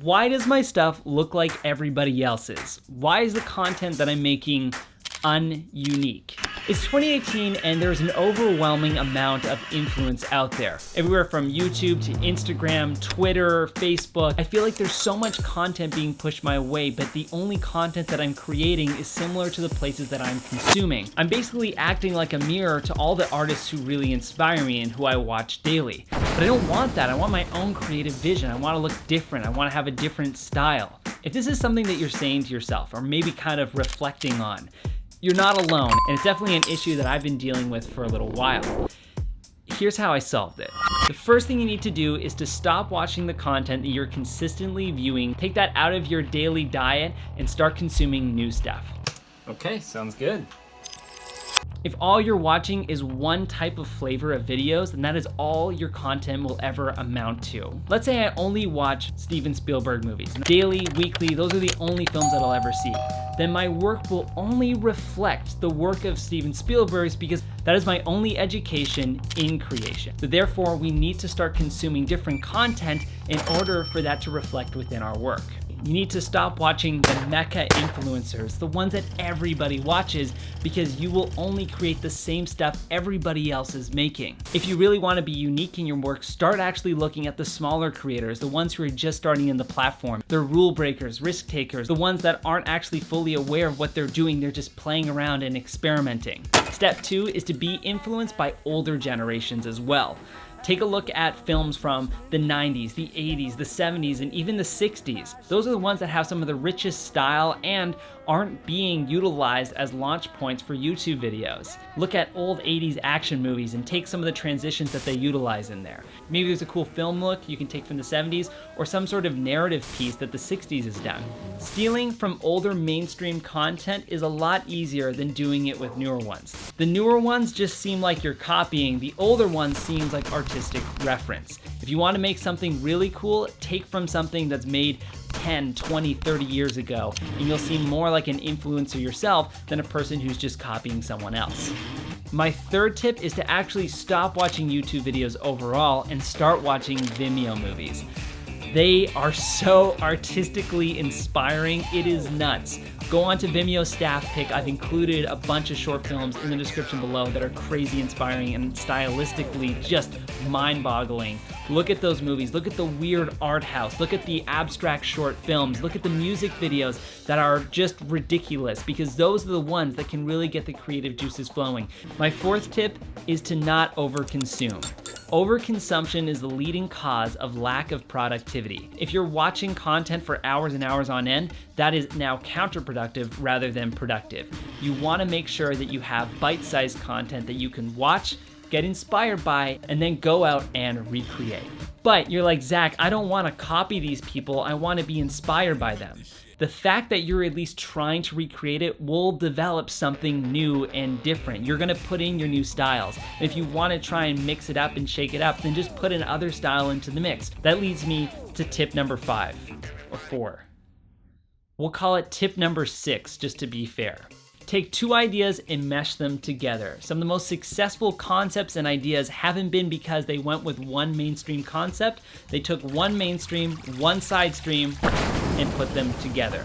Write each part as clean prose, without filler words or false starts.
Why does my stuff look like everybody else's? Why is the content that I'm making ununique? It's 2018 and there's an overwhelming amount of influence out there. Everywhere from YouTube to Instagram, Twitter, Facebook. I feel like there's so much content being pushed my way, but the only content that I'm creating is similar to the places that I'm consuming. I'm basically acting like a mirror to all the artists who really inspire me and who I watch daily. But I don't want that. I want my own creative vision. I want to look different. I want to have a different style. If this is something that you're saying to yourself or maybe kind of reflecting on, you're not alone, and it's definitely an issue that I've been dealing with for a little while. Here's how I solved it. The first thing you need to do is to stop watching the content that you're consistently viewing, take that out of your daily diet, and start consuming new stuff. Okay, sounds good. If all you're watching is one type of flavor of videos, then that is all your content will ever amount to. Let's say I only watch Steven Spielberg movies. Daily, weekly, those are the only films that I'll ever see. Then my work will only reflect the work of Steven Spielberg's because that is my only education in creation. So therefore, we need to start consuming different content in order for that to reflect within our work. You need to stop watching the mecca influencers, the ones that everybody watches, because you will only create the same stuff everybody else is making. If you really want to be unique in your work, start actually looking at the smaller creators, the ones who are just starting in the platform. They're rule breakers, risk takers, the ones that aren't actually fully aware of what they're doing, they're just playing around and experimenting. Step 2 is to be influenced by older generations as well. Take a look at films from the 90s, the 80s, the 70s, and even the 60s. Those are the ones that have some of the richest style and aren't being utilized as launch points for YouTube videos. Look at old 80s action movies and take some of the transitions that they utilize in there. Maybe there's a cool film look you can take from the 70s or some sort of narrative piece that the 60s has done. Stealing from older mainstream content is a lot easier than doing it with newer ones. The newer ones just seem like you're copying, the older ones seems like artistic reference. If you want to make something really cool, take from something that's made 10, 20, 30 years ago, and you'll seem more like an influencer yourself than a person who's just copying someone else. My third tip is to actually stop watching YouTube videos overall and start watching Vimeo movies. They are so artistically inspiring, it is nuts. Go on to Vimeo staff pick. I've included a bunch of short films in the description below that are crazy inspiring and stylistically just mind-boggling. Look at those movies, look at the weird art house, look at the abstract short films, look at the music videos that are just ridiculous because those are the ones that can really get the creative juices flowing. My fourth tip is to not overconsume. Overconsumption is the leading cause of lack of productivity. If you're watching content for hours and hours on end, that is now counterproductive rather than productive. You want to make sure that you have bite-sized content that you can watch, get inspired by, and then go out and recreate. But you're like, Zach, I don't want to copy these people, I want to be inspired by them. The fact that you're at least trying to recreate it will develop something new and different. You're gonna put in your new styles. And if you wanna try and mix it up and shake it up, then just put another style into the mix. That leads me to tip number 5 or 4. We'll call it tip number 6, just to be fair. Take two ideas and mesh them together. Some of the most successful concepts and ideas haven't been because they went with one mainstream concept. They took one mainstream, one side stream, and put them together.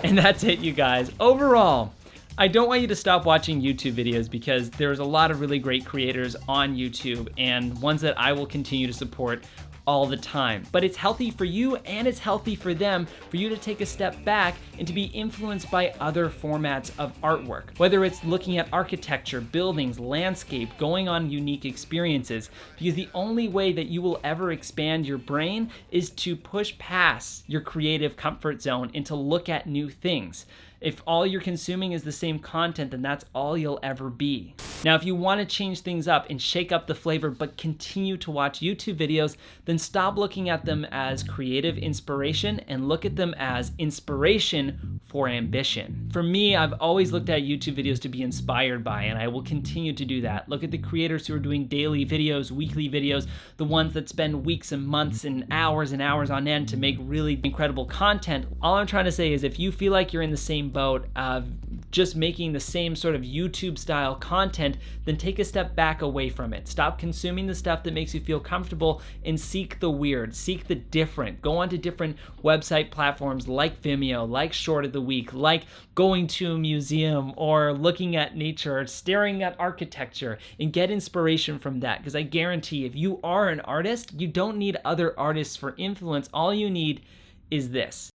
And that's it, you guys. Overall, I don't want you to stop watching YouTube videos because there's a lot of really great creators on YouTube and ones that I will continue to support all the time. But it's healthy for you and it's healthy for them for you to take a step back and to be influenced by other formats of artwork. Whether it's looking at architecture, buildings, landscape, going on unique experiences, because the only way that you will ever expand your brain is to push past your creative comfort zone and to look at new things. If all you're consuming is the same content, then that's all you'll ever be. Now, if you want to change things up and shake up the flavor but continue to watch YouTube videos, then stop looking at them as creative inspiration and look at them as inspiration for ambition. For me, I've always looked at YouTube videos to be inspired by, and I will continue to do that. Look at the creators who are doing daily videos, weekly videos, the ones that spend weeks and months and hours on end to make really incredible content. All I'm trying to say is if you feel like you're in the same boat of just making the same sort of YouTube style content, content, then take a step back away from it. Stop consuming the stuff that makes you feel comfortable and seek the weird, seek the different. Go onto different website platforms like Vimeo, like Short of the Week, like going to a museum or looking at nature, or staring at architecture, and get inspiration from that. Because I guarantee if you are an artist, you don't need other artists for influence. All you need is this.